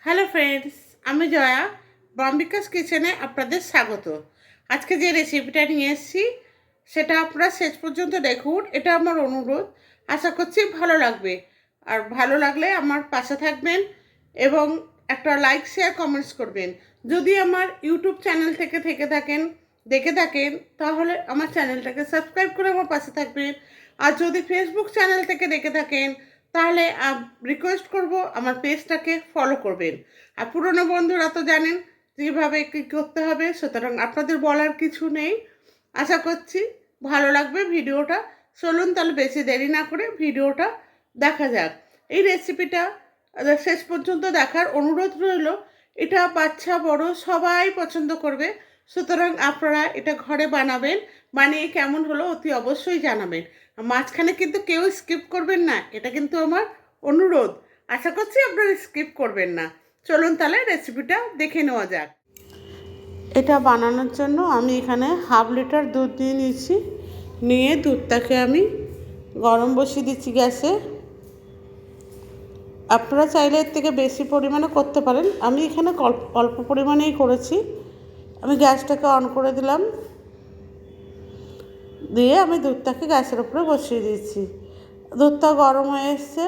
Hello friends, আমি জয়া বম্বিকাস কিচেনে আপনাদের স্বাগত। আজকে যে রেসিপিটা নিয়ে এসেছি সেটা আপনারা শেষ পর্যন্ত দেখুন, এটা আমার অনুরোধ। আশা করছি ভালো লাগবে। আর ভালো লাগলে আমার পাশে থাকবেন এবং একটা লাইক শেয়ার কমেন্টস করবেন। যদি আমার ইউটিউব চ্যানেল থেকে দেখে থাকেন তাহলে আমার চ্যানেলটাকে সাবস্ক্রাইব করে আমার পাশে থাকবেন। আর যদি ফেসবুক চ্যানেল থেকে দেখে থাকেন তাহলে রিকোয়েস্ট করব আমার পেজটাকে ফলো করবেন। আর পুরনো বন্ধুরা তো জানেন যেভাবে কী করতে হবে, সুতরাং আপনাদের বলার কিছু নেই। আশা করছি ভালো লাগবে ভিডিওটা। চলুন তাহলে বেশি দেরি না করে ভিডিওটা দেখা যাক। এই রেসিপিটা শেষ পর্যন্ত দেখার অনুরোধ রইল। এটা বাচ্চা বড় সবাই পছন্দ করবে, সুতরাং আপনারা এটা ঘরে বানাবেন। বানিয়ে কেমন হলো অতি অবশ্যই জানাবেন। মাঝখানে কিন্তু কেউ স্কিপ করবেন না, এটা কিন্তু আমার অনুরোধ। আশা করছি আপনারা স্কিপ করবেন না। চলুন তাহলে রেসিপিটা দেখে নেওয়া যাক। এটা বানানোর জন্য আমি এখানে 1/2 লিটার দুধ নিয়েছি। নিয়ে দুধটাকে আমি গরম বসিয়ে দিচ্ছি গ্যাসে। আপনারা চাইলে এর থেকে বেশি পরিমাণে করতে পারেন, আমি এখানে অল্প পরিমাণেই করেছি। আমি গ্যাসটাকে অন করে দিলাম, দিয়ে আমি দুধটাকে গ্যাসের উপরে বসিয়ে দিয়েছি। দুধটা গরম হয়ে এসছে।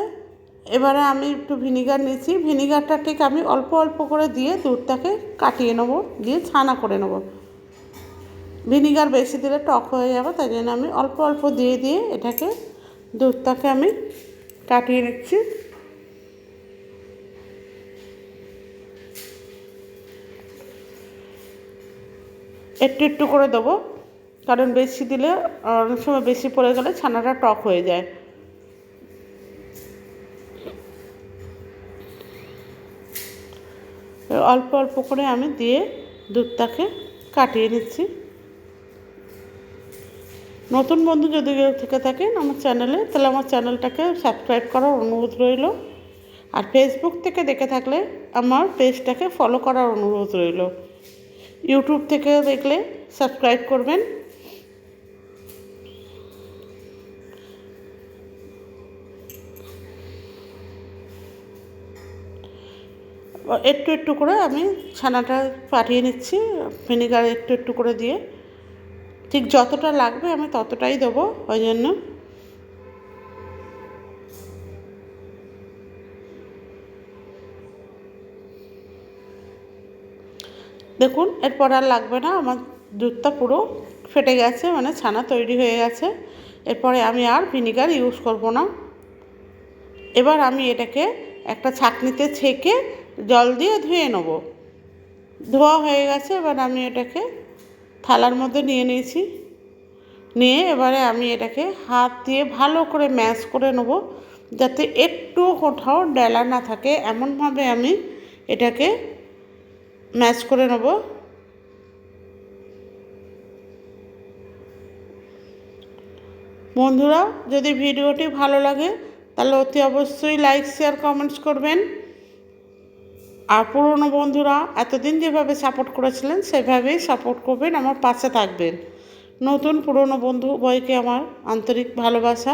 এবারে আমি একটু ভিনিগার নিয়েছি। ভিনিগারটা ঠিক আমি অল্প অল্প করে দিয়ে দুধটাকে কাটিয়ে নেবো, দিয়ে ছানা করে নেবো। ভিনিগার বেশি দিলে টক হয়ে যাবে, তাই জন্য আমি অল্প অল্প দিয়ে এটাকে দুধটাকে আমি কাটিয়ে নিচ্ছি। একটু একটু করে দেবো, কারণ বেশি দিলে অনেক সময় বেশি পড়ে গেলে ছানাটা টক হয়ে যায়। অল্প অল্প করে আমি দিয়ে দুধটাকে কাটিয়ে নিচ্ছি। নতুন বন্ধু যদি কেউ থেকে থাকেন আমার চ্যানেলে, তাহলে আমার চ্যানেলটাকে সাবস্ক্রাইব করার অনুরোধ রইল। আর ফেসবুক থেকে দেখে থাকলে আমার পেজটাকে ফলো করার অনুরোধ রইল। ইউটিউব থেকে দেখলে সাবস্ক্রাইব করবেন। একটু একটু করে আমি ছানাটা পাঠিয়ে নিচ্ছি, ভিনেগার একটু একটু করে দিয়ে। ঠিক যতটা লাগবে আমি ততটাই দেবো, ওই জন্য। দেখুন এরপর আর লাগবে না, আমার দুধটা পুরো ফেটে গেছে, মানে ছানা তৈরি হয়ে গেছে। এরপরে আমি আর ভিনিগার ইউজ করব না। এবার আমি এটাকে একটা ছাঁকনিতে ছেঁকে জল দিয়ে ধুয়ে নেব। ধোয়া হয়ে গেছে, এবার আমি এটাকে থালার মধ্যে নিয়ে নিয়েছি। নিয়ে এবারে আমি এটাকে হাত দিয়ে ভালো করে ম্যাশ করে নেব, যাতে একটু কোথাও ডেলা না থাকে, এমনভাবে আমি এটাকে ম্যাশ করে নেব। বন্ধুরা, যদি ভিডিওটি ভালো লাগে তাহলে অতি অবশ্যই লাইক শেয়ার কমেন্টস করবেন। আর পুরনো বন্ধুরা এতদিন যেভাবে সাপোর্ট করেছিলেন সেভাবেই সাপোর্ট করবেন, আমার পাশে থাকবেন। নতুন পুরনো বন্ধু উভয়কে আমার আন্তরিক ভালোবাসা।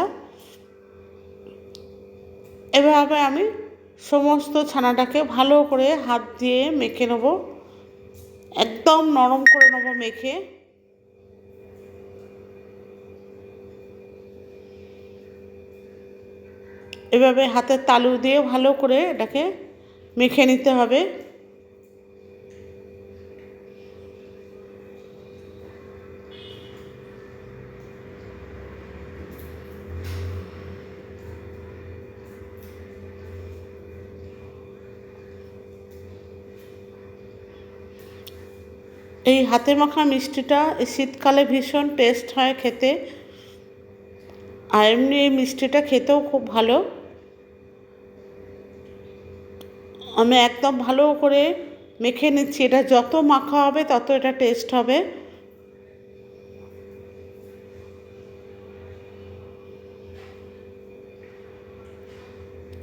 এভাবে আমি সমস্ত ছানাটাকে ভালো করে হাত দিয়ে মেখে নেব, একদম নরম করে নেব মেখে। এভাবে হাতের তালু দিয়ে ভালো করে এটাকে মেখে নিতে হবে। এই হাতে মাখা মিষ্টিটা এই শীতকালে ভীষণ টেস্ট হয় খেতে। আর এমনি এই মিষ্টিটা খেতেও খুব ভালো। আমি একদম ভালো করে মেখে নিচ্ছি, এটা যত মাখা হবে তত এটা টেস্ট হবে।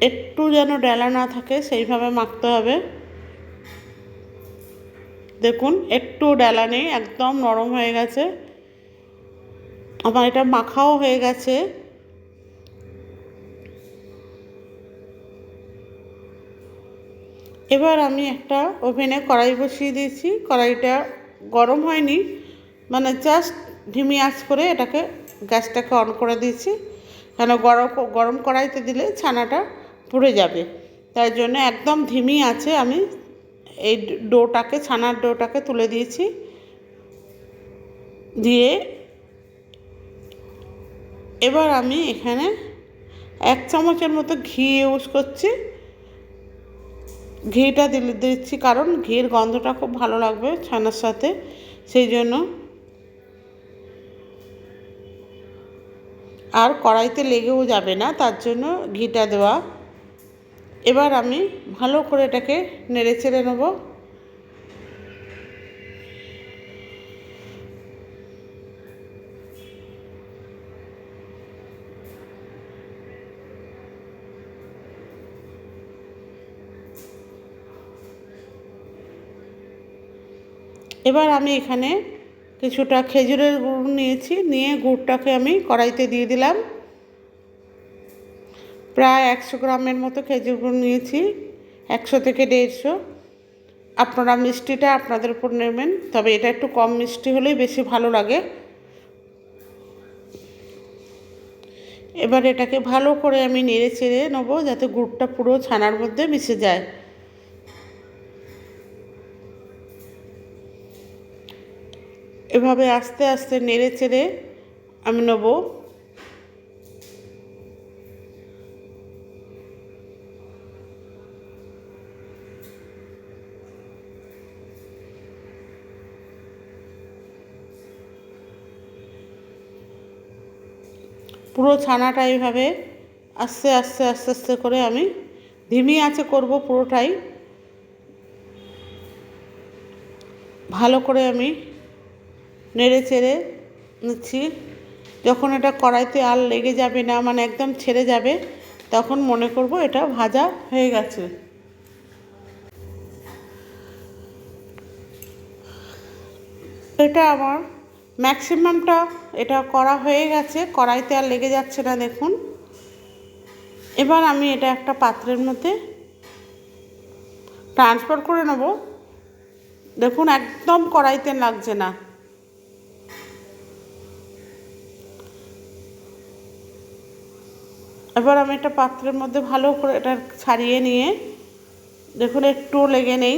একটু যেন ডেলা না থাকে সেইভাবে মাখতে হবে। দেখুন একটু ডেলা নেই, একদম নরম হয়ে গেছে। আমার এটা মাখাও হয়ে গেছে। এবার আমি একটা ওভেনে কড়াই বসিয়ে দিয়েছি। কড়াইটা গরম হয়নি, মানে জাস্ট ধিমি আঁচ করে এটাকে গ্যাসটাকে অন করে দিয়েছি, কেন গরম কড়াইতে দিলে ছানাটা পুড়ে যাবে। তাই জন্য একদম ধিমি আঁচে আমি এই ছানার ডোটাকে তুলে দিয়েছি। দিয়ে এবার আমি এখানে 1 চামচের মতো ঘি ইউজ করছি। ঘিটা দিচ্ছি কারণ ঘির গন্ধটা খুব ভালো লাগবে ছানার সাথে, সেই জন্য। আর কড়াইতে লেগেও যাবে না, তার জন্য ঘিটা দেওয়া। এবার আমি ভালো করে এটাকে নেড়ে চেড়ে নেব। এবার আমি এখানে কিছুটা খেজুরের গুড় নিয়েছি, নিয়ে গুড়টাকে আমি কড়াইতে দিয়ে দিলাম। প্রায় 100 গ্রামের মতো খেজুর গুড় নিয়েছি, 100 থেকে 150। আপনারা মিষ্টিটা আপনাদের উপর নেবেন, তবে এটা একটু কম মিষ্টি হলেই বেশি ভালো লাগে। এবার এটাকে ভালো করে আমি নেড়ে চেড়ে নেবো যাতে গুড়টা পুরো ছানার মধ্যে মিশে যায়। এভাবে আস্তে আস্তে নেড়ে চেড়ে আমি নেব। পুরো ছানাটা এইভাবে আস্তে আস্তে আস্তে আস্তে করে আমি ধিমি আঁচে করব পুরোটাই। ভালো করে আমি নেড়ে চেড়ে নিচ্ছি। যখন এটা কড়াইতে আর লেগে যাবে না, মানে একদম ছেড়ে যাবে, তখন মনে করব এটা ভাজা হয়ে গেছে। এটা আমার ম্যাক্সিমামটা এটা করা হয়ে গেছে, কড়াইতে আর লেগে যাচ্ছে না, দেখুন। এবার আমি এটা একটা পাত্রের মধ্যে ট্রান্সফার করে নেব। দেখুন একদম কড়াইতে লাগছে না। এবার আমি একটা পাত্রের মধ্যে ভালো করে এটা ছাড়িয়ে নিয়ে, দেখুন একটুও লেগে নেই।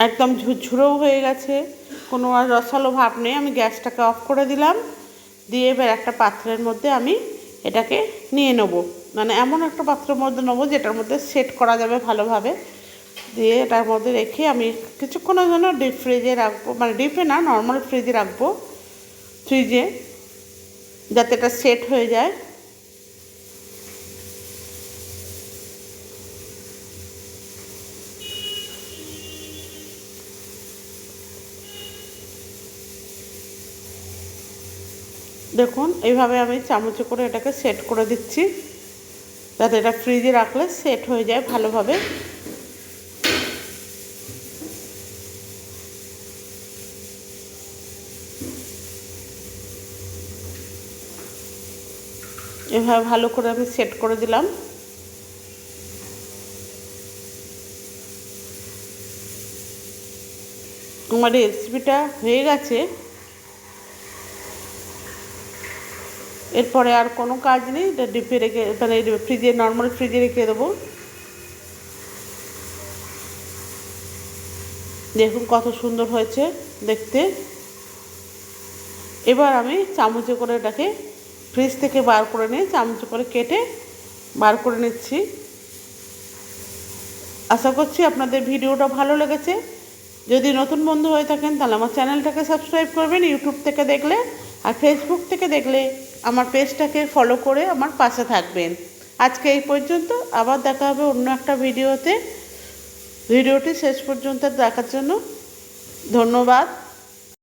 একদম ঝুরঝুরেও হয়ে গেছে, কোনো আর রসালো ভাব নেই। আমি গ্যাসটাকে অফ করে দিলাম, দিয়ে এবার একটা পাত্রের মধ্যে আমি এটাকে নিয়ে নেব, মানে এমন একটা পাত্রের মধ্যে নেবো যেটার মধ্যে সেট করা যাবে ভালোভাবে। দিয়ে এটার মধ্যে রেখে আমি কিছুক্ষণের জন্য ডিপ ফ্রিজে রাখবো, মানে ডিপে না, নর্মাল ফ্রিজে রাখবো, ফ্রিজে, যাতে এটা সেট হয়ে যায়। দেখুন এইভাবে আমি চামচে করে এটাকে সেট করে দিচ্ছি, যাতে এটা ফ্রিজে রাখলে সেট হয়ে যায় ভালোভাবে। এভাবে ভালো করে আমি সেট করে দিলাম। আমার রেসিপিটা হয়ে গেছে। এরপরে আর কোনো কাজ নেই, এটা ডিপে রেখে, মানে ফ্রিজে, নর্মাল ফ্রিজে রেখে দেবো। দেখুন কত সুন্দর হয়েছে দেখতে। এবার আমি চামচে করে এটাকে ফ্রিজ থেকে বার করে নিয়ে চামচে করে কেটে বার করে নিচ্ছি। আশা করছি আপনাদের ভিডিওটা ভালো লেগেছে। যদি নতুন বন্ধু হয়ে থাকেন তাহলে আমার চ্যানেলটাকে সাবস্ক্রাইব করবেন ইউটিউব থেকে দেখলে, আর ফেসবুক থেকে দেখলে আমার পেজটাকে ফলো করে আমার পাশে থাকবেন। আজকে এই পর্যন্ত, আবার দেখা হবে অন্য একটা ভিডিওতে। ভিডিওটি শেষ পর্যন্ত দেখার জন্য ধন্যবাদ।